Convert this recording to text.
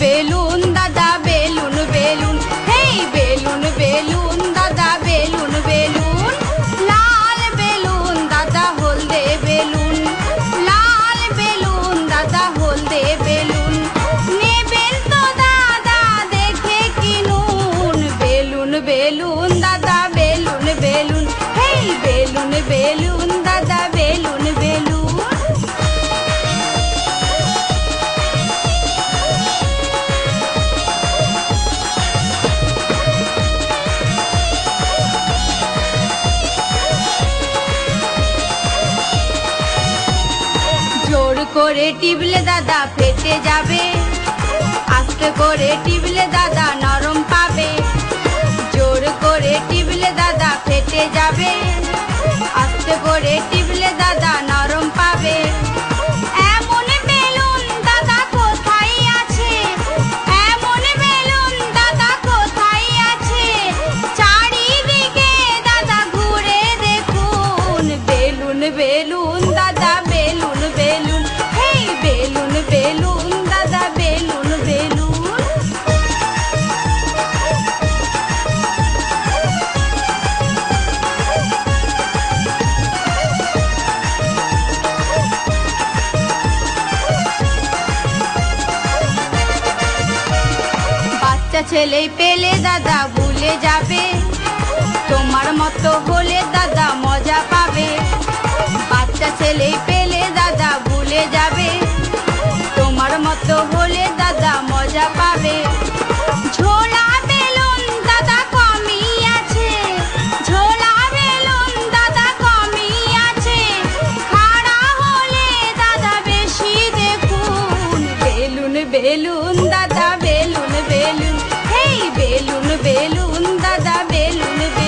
Balloon দাদা balloon balloon, হেই balloon balloon দাদা balloon balloon. লাল balloon দাদা হলদে বেলুন, লাল বেলুন দাদা হলদে বেলুন। নেবেন তো দাদা দেখে কিনুন, বেলুন বেলুন দাদা বেলুন বেলুন, হেই বেলুন বেলুন দাদা বেলুন বেলুন। জোর করে টিপলে দাদা ফেটে যাবে, আস্তে করে টিপলে দাদা নরম পাবে। জোর করে টিপলে দাদা ফেটে যাবে, আস্তে করে টিপলে দাদা নরম পাবে। এমন বেলুন দাদা কোথায় আছে, এমন বেলুন দাদা কোথায় আছে? চারিদিকে দাদা ঘুরে দেখুন, বেলুন বেলুন দাদা বেলুন বেলুন, হেই বেলুন বেলুন দাদা বেলুন বেলুন। বাচ্চা ছেলে পেলে দাদা ভুলে যাবে, তোমার মতো হলে দাদা মজা পাবে। বাচ্চা ছেলে পেলে দাদা ভুলে যাবে, তোমার মতো হলে দাদা মজা পাবে। ঝোলা বেলুন দাদা কমই আছে, ঝোলা বেলুন দাদা কমই আছে। খাড়া হলে দাদা বেশি দেখুন, বেলুন বেলুন দাদা বেলুন বেলুন, হেই বেলুন বেলুন দাদা বেলুন বেলুন।